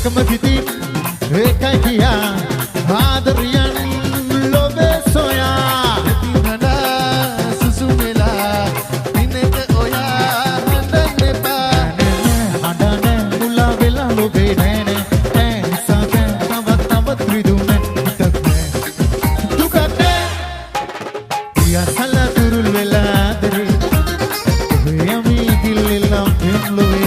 එකම හිතින් ඒකයි කියා ආදරියන් ලොවේ සොයා දිනනා සුසු වෙලා දිනක ඔයා හඳන්න එපා හඬන මුලා වෙලා ලොවේ නෑනේ ඒ නිසා තවත් රිදුනේ හිතක් නෑ දුකක් නෑ පියසල දුරුල් වෙලා ආදරේ ඔබේ යමි ගිල්ලෙලා පෙම්ලුවේ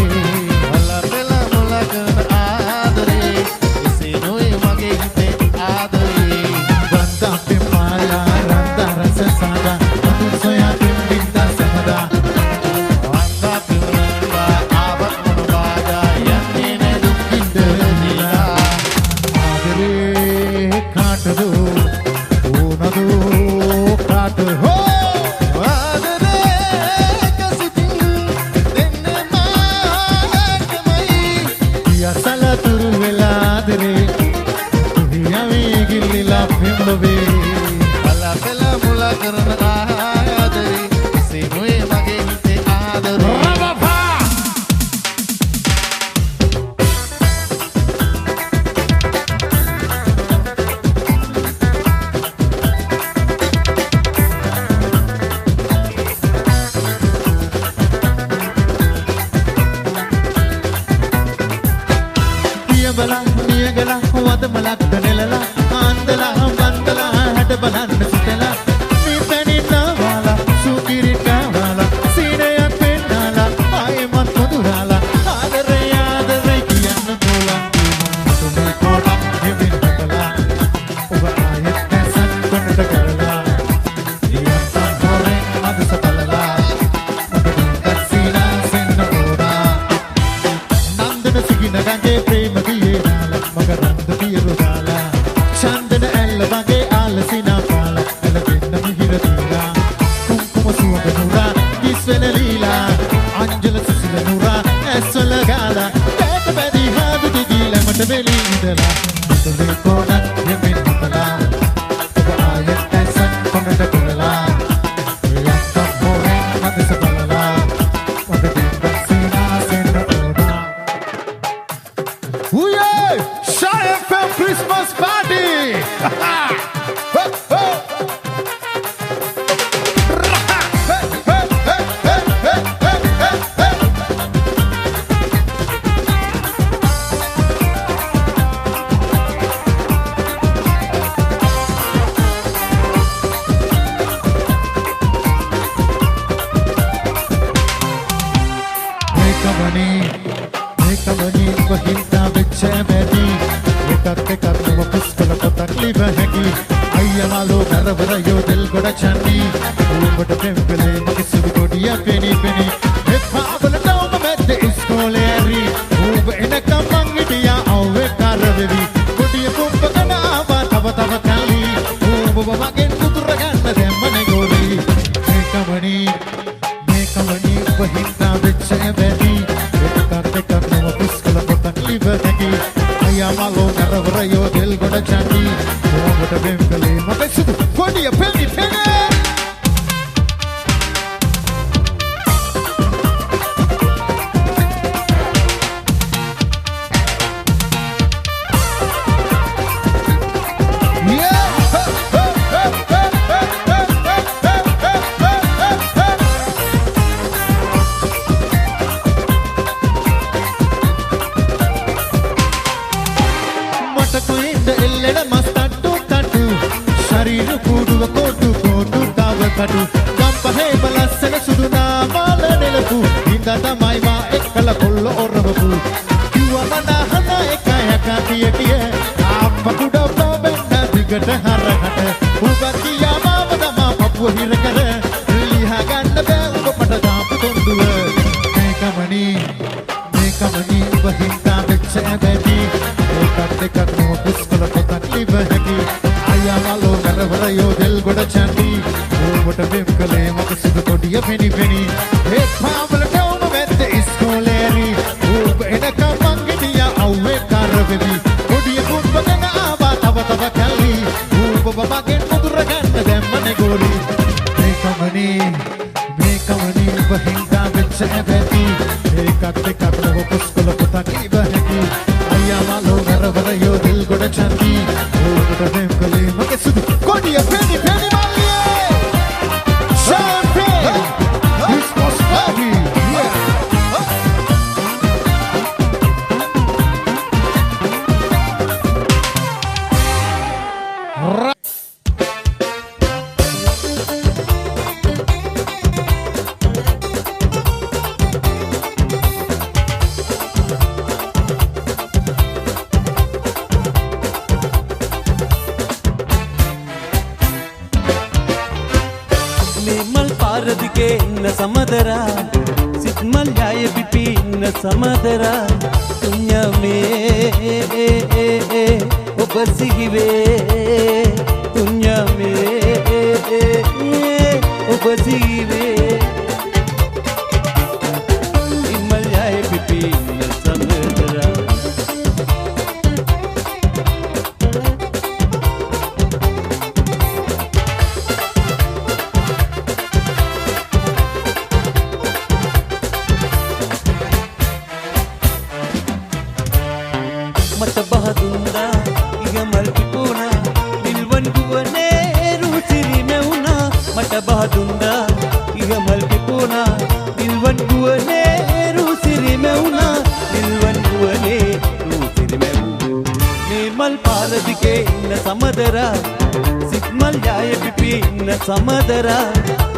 Make up, no, push, pull up, pull up, keep a heavy. I am alone. පාරදිගේ ඉන්න සමදරා සිත් මල් යාය පිපි ඉන්න සමදරා තුන්යමේ ඔබ සිහිවේ තුන්යමේ ඔබ සිහිවේ ඉමල් යාය පිපි ඉන්න සමදරා මට බහදුන්දා ඉගමල් පිපුණා නිල්වන් ගුවනේ රුසිරි මෙවුණා මට බහදුන්දා ඉගමල් පිපුණා නිල්වන් ගුවනේ රුසිරි මෙවුණා නිල්වන් ගුවනේ රුසිරි මෙවුණා මේ මල් පාරදිගේ ඉන්න සමදරා සිත් මල් යාය පිපි ඉන්න සමදරා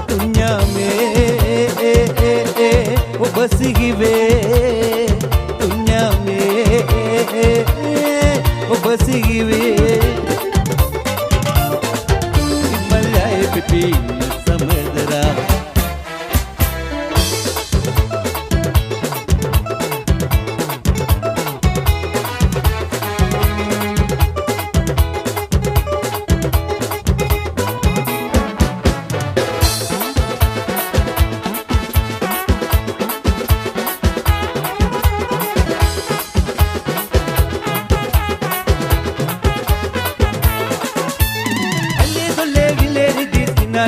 තුන්යමේ ඔබ සිහිවේ තුන්යමේ ඔබ සිහිවේ ඉමල් යාය පිපි ඉන්න සමදරා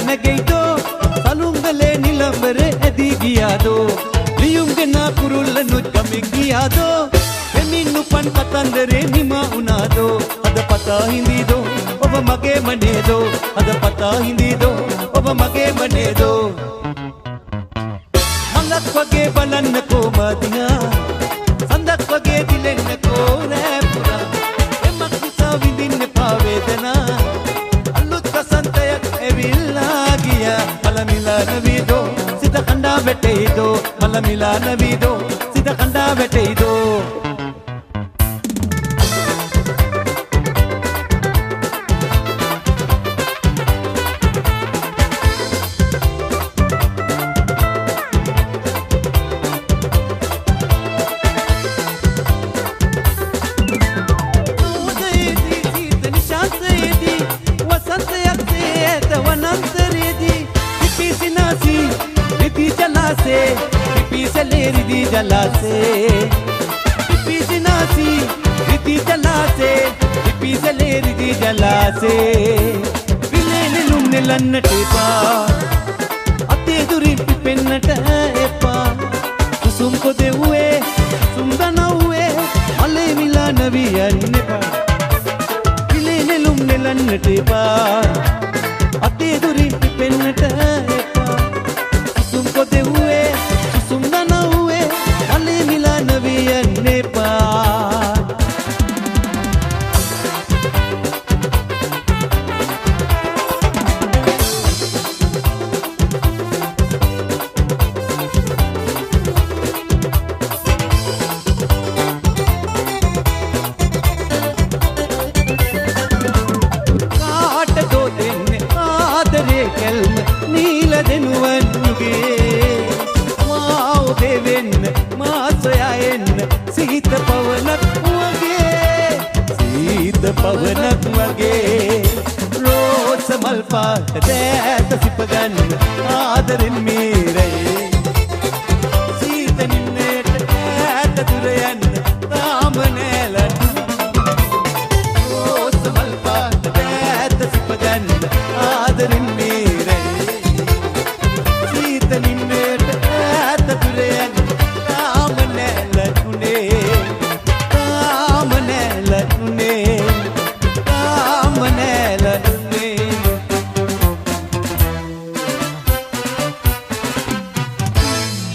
නගයිතෝ සලුංගලේ නිලම්බරේ ඇදී ගියාදෝ ලියුම්ගෙන කුරුල්ල නුත් ගමින් ගියාදෝ එමින් උපන් කතන්දරේ නිමා උනාදෝ අද පතා හිඳීදෝ ඔබ මගේ මනේදෝ අද පතා හිඳීදෝ ඔබ මගේ මනේදෝ මලක් වගේ බලන්නකෝ මදිනා සඳක් වගේ දිලෙන්නකෝ රෑ පුරා එමක් නිසා විඳින්න පාවේදනා අලුත් වසන්තයක් එවිල්ලා ගියා මල මිලන වීදෝ සිත කණ්ඩා වැටෙයිදෝ මල මිලන වීදෝ සිත කණ්ඩා වැටෙයිදෝ पिपी से ले रिदी जला से पिपी से नासी रिदी जला से पिपी से ले रिदी जला से विले ने लुम्ने लन्नटे पा अते दुरी पिपेन्नट एपा कुसुम को दे हुए सुंदन हुए अले मिला नबी अन्ने पा विले ने लुम्ने लन्नटे पा अते दुरी पिपेन्नट एपा कुसुम को दे हुए सुंदन हुए अली मिला नबी अन्ने पार काट दो दिन आदरे कल्म नील दिनवन्नुगे देवेन्न मासयायन्न सीत पवनक वगे सीत पवनक वगे रोज मल्पा देत सिपगन आदरिन में